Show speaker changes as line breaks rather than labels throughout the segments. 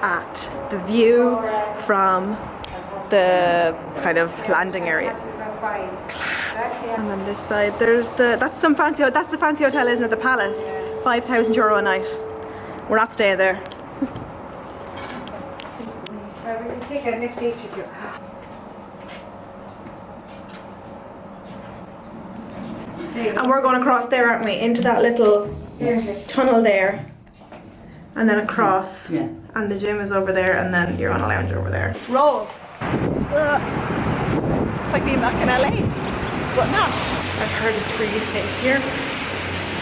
at the view from the kind of landing area. Class. And then this side, there's that's the fancy hotel, isn't it? The Palace. €5,000 a night. We're not staying there.
We can take a lift each of you.
And we're going across there, aren't we? Into that little tunnel there. And then across.
Yeah.
And the gym is over there, and then you're on a lounge over there. Let's roll. It's like being back in LA, but not. I've heard it's really safe here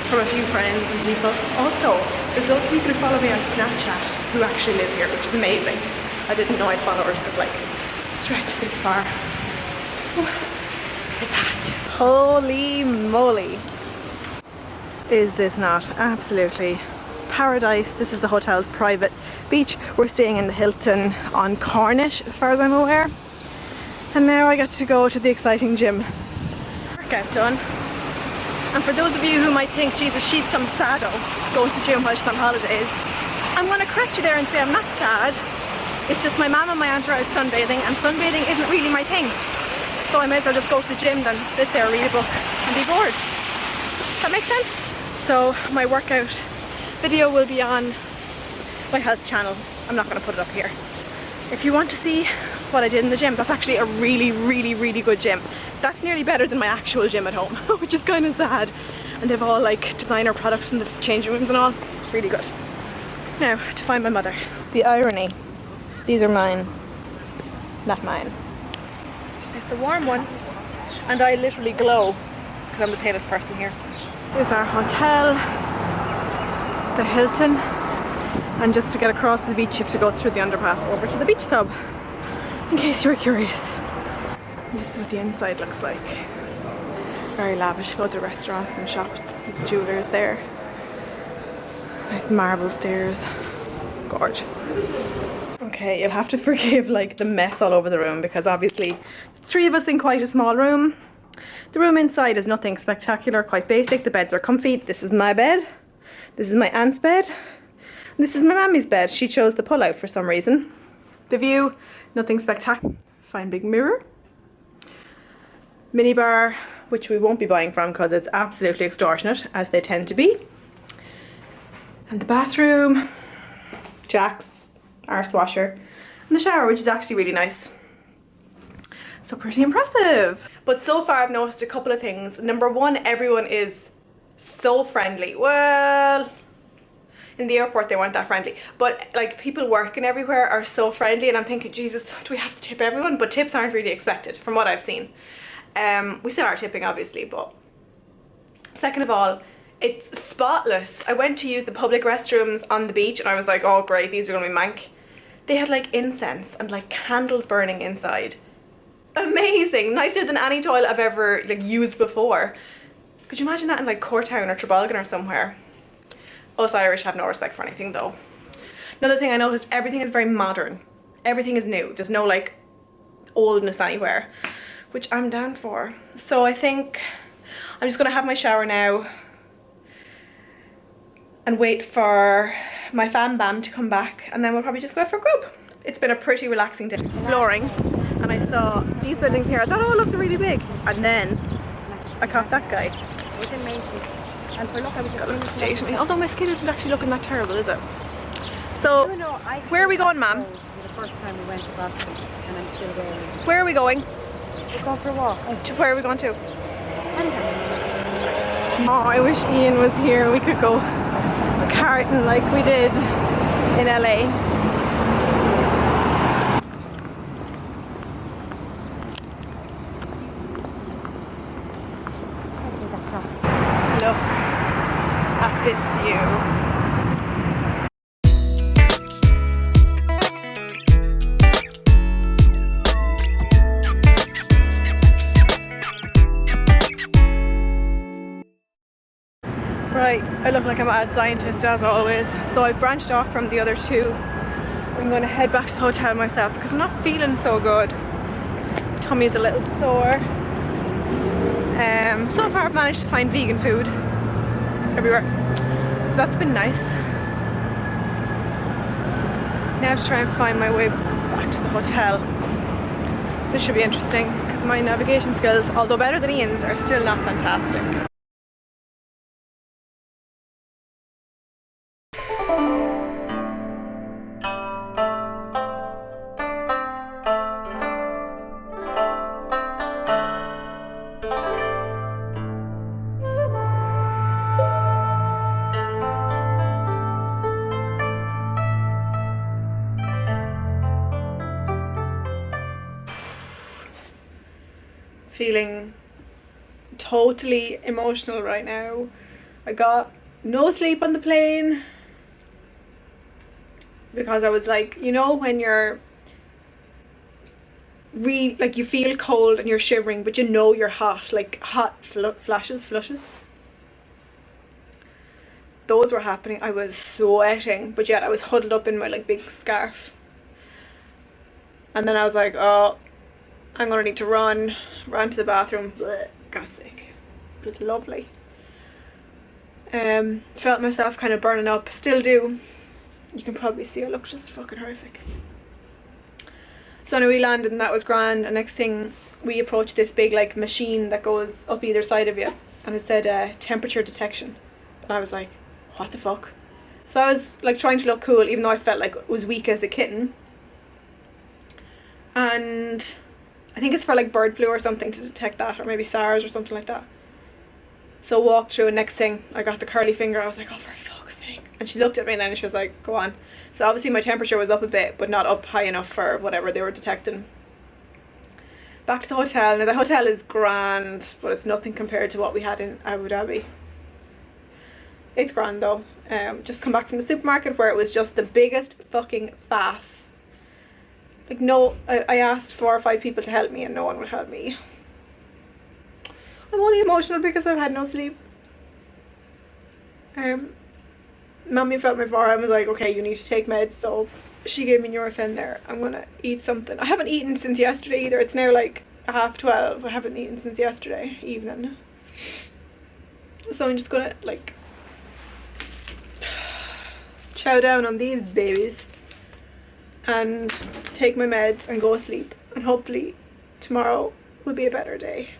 from a few friends and people. Also, there's loads of people who follow me on Snapchat who actually live here, which is amazing. I didn't know I'd followers could like stretch this far. It's hot. Holy moly. Is this not absolutely paradise? This is the hotel's private beach. We're staying in the Hilton on Cornish, as far as I'm aware. And now I get to go to the exciting gym. Workout done. And for those of you who might think, Jesus, she's some sado going to the gym while she's on holidays, I'm going to correct you there and say I'm not sad. It's just my mum and my aunt are out sunbathing, and sunbathing isn't really my thing. So I may as well just go to the gym than sit there, read a book and be bored. That makes sense? So my workout video will be on my health channel. I'm not going to put it up here. If you want to see what I did in the gym, that's actually a really good gym. That's nearly better than my actual gym at home, which is kind of sad. And they've all like designer products in the changing rooms and all. Really good. Now to find my mother. The irony. These are mine, not mine. It's a warm one, and I literally glow because I'm the palest person here. This is our hotel, the Hilton, and just to get across the beach you have to go through the underpass over to the beach club, in case you're curious. This is what the inside looks like. Very lavish, loads of restaurants and shops. There's jewelers there. Nice marble stairs. Gorge. Okay, you'll have to forgive like the mess all over the room because obviously there's 3 of us in quite a small room. The room inside is nothing spectacular, quite basic. The beds are comfy. This is my bed. This is my aunt's bed. And this is my mammy's bed. She chose the pull-out for some reason. The view, nothing spectacular. Fine big mirror. Mini bar, which we won't be buying from because it's absolutely extortionate, as they tend to be. And the bathroom, Jack's arse washer, and the shower, which is actually really nice. So pretty impressive. But so far I've noticed a couple of things. Number one, everyone is so friendly. Well, in the airport they weren't that friendly, but like people working everywhere are so friendly, and I'm thinking, Jesus, do we have to tip everyone? But tips aren't really expected from what I've seen. We still are tipping obviously, but second of all, it's spotless. I went to use the public restrooms on the beach and I was like, oh great, these are gonna be mank. They had like incense and like candles burning inside. Amazing, nicer than any toilet I've ever like used before. Could you imagine that in like Courtown or Trebalgan or somewhere? Us Irish have no respect for anything though. Another thing I noticed, everything is very modern. Everything is new. There's no like oldness anywhere, which I'm down for. So I think I'm just gonna have my shower now and wait for my fam bam to come back, and then we'll probably just go out for a group. It's been a pretty relaxing day exploring, and I saw these buildings here. I thought, oh look, they're really big, and then I caught that guy.
It was in Macy's. And for luck I was just
Got a state me. Although my skin isn't actually looking that terrible, is it? So, where are we going, ma'am?
The first time we went to Boston, and I'm still going.
Where are we going?
We're going for a walk.
Where are we going to?
Anyhow.
Oh, I wish Ian was here. We could go karting like we did in LA. Look at this view. Right, I look like a mad scientist as always. So I've branched off from the other two. I'm going to head back to the hotel myself because I'm not feeling so good. Tummy's a little sore. So far I've managed to find vegan food everywhere, so that's been nice. Now to try and find my way back to the hotel. So this should be interesting because my navigation skills, although better than Ian's, are still not fantastic. Feeling totally emotional right now. I got no sleep on the plane because I was like, you know, when you're like you feel cold and you're shivering but you know you're hot, like hot flushes. Those were happening. I was sweating, but yet I was huddled up in my like big scarf. And then I was like, oh, I'm gonna need to run to the bathroom. Blech, got sick. But it's lovely. Felt myself kind of burning up. Still do. You can probably see I look just fucking horrific. So now we landed and that was grand. And next thing we approached this big like machine that goes up either side of you, and it said temperature detection. And I was like, what the fuck? So I was like trying to look cool even though I felt like I was weak as a kitten. And I think it's for like bird flu or something to detect that, or maybe SARS or something like that. So walked through and next thing I got the curly finger. I was like, oh for fuck's sake. And she looked at me and then she was like, go on. So obviously my temperature was up a bit but not up high enough for whatever they were detecting. Back to the hotel. Now the hotel is grand but it's nothing compared to what we had in Abu Dhabi. It's grand though. Just come back from the supermarket where it was just the biggest fucking faff. Like no, I asked 4 or 5 people to help me and no one would help me. I'm only emotional because I've had no sleep. Mummy felt my forehead and was like, okay, you need to take meds, so she gave me Nurofen there. I'm gonna eat something. I haven't eaten since yesterday either. It's now like 12:30. I haven't eaten since yesterday evening. So I'm just gonna like chow down on these babies and take my meds and go to sleep, and hopefully tomorrow will be a better day.